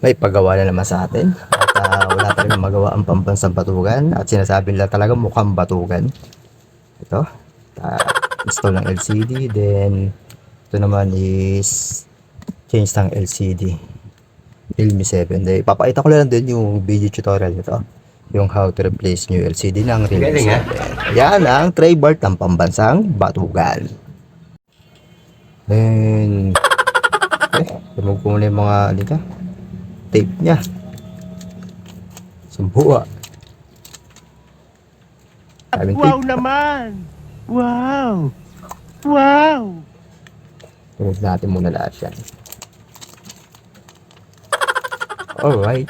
may paggawa na naman sa atin. At wala talagang magawa ang pambansang batugan. At sinasabi nila talaga mukhang batugan. Ito. Install ng LCD. Then, ito naman is change ng LCD. Realme 7. Then, ipapakita ko lang din yung video tutorial nito. Yung how to replace new LCD ng Realme 7. Yan ang tray-bar ng pambansang batugan. Then, remove ko muna yung mga tape nya. Sumbuha. Wow naman! Wow! Wow! Remove natin muna lahat yan. Alright.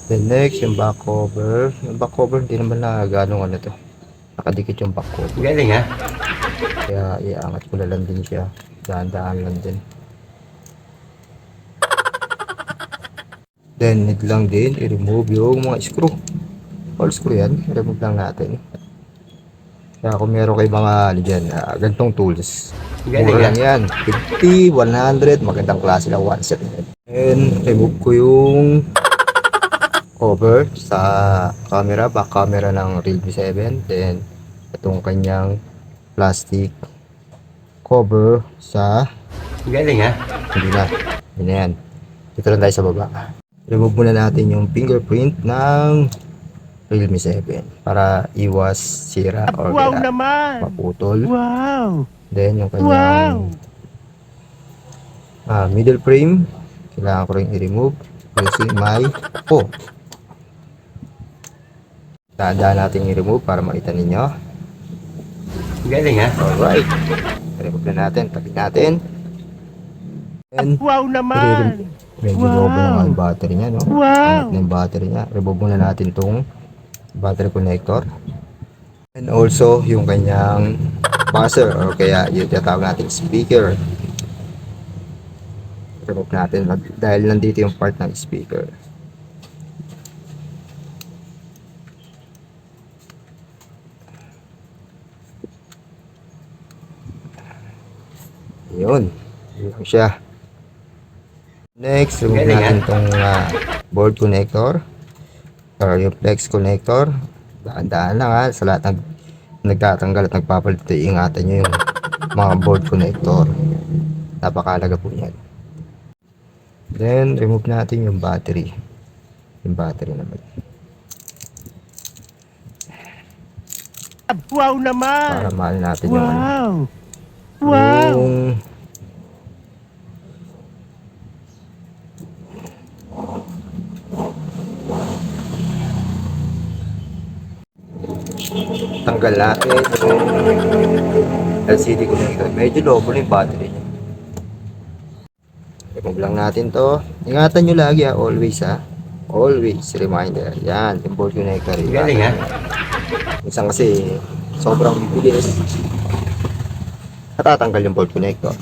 Then next, yung back cover. Yung back cover, hindi naman na ganong to. Nakadikit yung back cover. Galing ha? Kaya iangat ko na lang din siya. Dahan-dahan lang din. Then need lang din i-remove yung mga screw. All screw yan. I-remove lang natin. Kaya kung meron kayo mga ganitong tools. Mura lang yan. 50, 100. Magandang klase lang. One set. And remove ko yung cover sa camera. Back camera ng Realme 7. Then itong kanyang plastic cover sa Galing ha? hindi na. Yun na yan. Dito lang tayo sa baba. Remove muna natin yung fingerprint ng Realme 7 para iwas sira or Wow naman! maputol. Wow! Then yung kanyang middle frame kailangan ko rin i-remove using my Tandaan natin i-remove para makita ninyo. Galing ha? Alright. Remove na natin. Tabi natin. And Wow naman! medyo lobo na yung battery niya, no? Wow! Angat na yung battery niya. Remove muna natin tong battery connector. And also, yung kanyang buzzer or kaya yung tinatawag natin speaker. Remove natin dahil nandito yung part ng speaker. Yun. Yun siya. Next, remove natin itong board connector or yung flex connector. Daan-daan lang sa lahat nagtatanggal at nagpapalit ito. Ingatan nyo yung mga board connector. Napakalaga po yan. Then, remove natin yung battery. Yung battery naman. Wow naman! Para mahal natin yung Wow! Wow! yung tanggal natin yung LCD connector. Medyo lobo na yung battery niya. Remove lang natin to. Ingatan nyo lagi always always reminder. Yan, yung board connector. Galing ha? Minsan kasi sobrang bilis natatanggal yung board connector.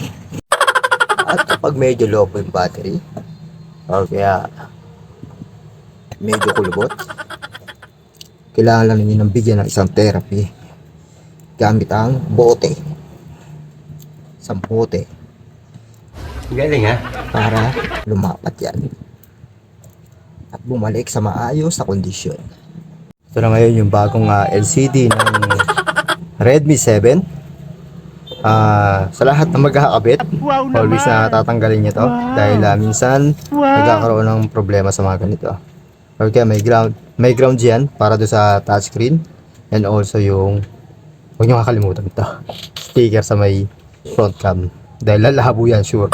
At kapag medyo low po yung battery or kaya medyo kulubot, kailangan lang ninyo ng bigyan ng isang therapy gamit ang bote, isang bote Galing ha? para lumapat yan at bumalik sa maayos na kondisyon. Ito na ngayon yung bagong LCD ng Redmi 7. Sa lahat na magkakabit, Wow always na tatanggalin nyo to dahil minsan nagkakaroon ng problema sa mga ganito. Okay, may ground dyan para do sa touchscreen and also yung huwag nyo kakalimutan ito sticker sa may front cam dahil lalabo yan sure.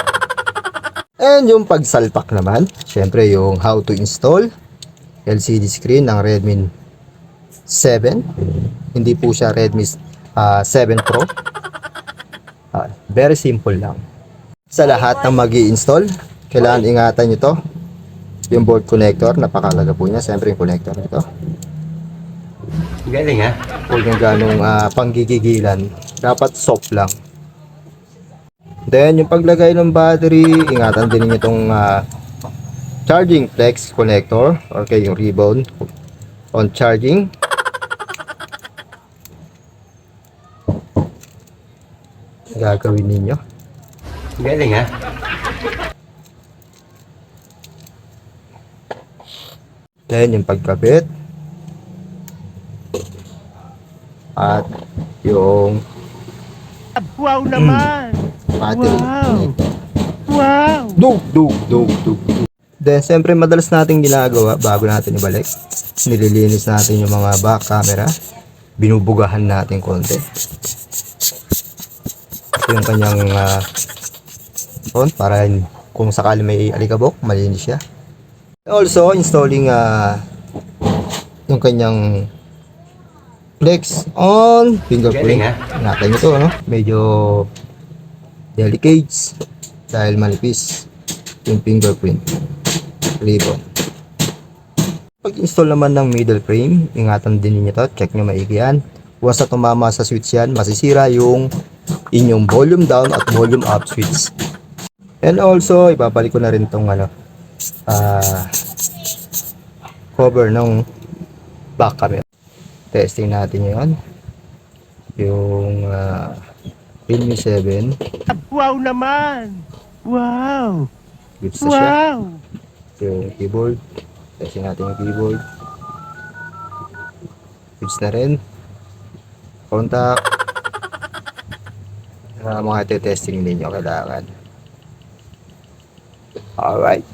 And yung pagsalpak naman, syempre yung how to install LCD screen ng Redmi 7. Hindi po siya Redmi 7 Pro. Very simple lang. Sa lahat ng mag-i-install, kailangan ingatan nyo to. Yung board connector, napakalaga po niya. Siyempre yung connector nito. Galing ha? Huwag yung ganong panggigigilan. Dapat soft lang. Then, yung paglagay ng battery, ingatan din niyo itong charging flex connector or kaya yung ribbon on charging. Gagawin ninyo. Galing ha? Then yung pagkabit. At yung Wow naman! battery. Wow! Wow! Dug. Then, siyempre, madalas natin ginagawa bago natin ibalik. Nililinis natin yung mga back camera. Binubugahan natin konti. Ito yung kanyang front para kung sakali may alikabok, malinis siya. Also, installing yung kanyang flex on fingerprint. Galing, Natin ito, no? Medyo delicate dahil manipis yung fingerprint ribbon. Pag-install naman ng middle frame, ingatan din niyo to, check nyo maigi yan. Once na tumama sa switch yan, masisira yung inyong volume down at volume up switch. And also, ibabalik ko na rin tong cover ng back camera. Testing natin yon, yung Realme 7. Wow naman! Wow! Goods na siya. Wow! Yung keyboard, testing natin yung keyboard. Goods na rin. Contact. Mga testing din nyo kailangan. Alright.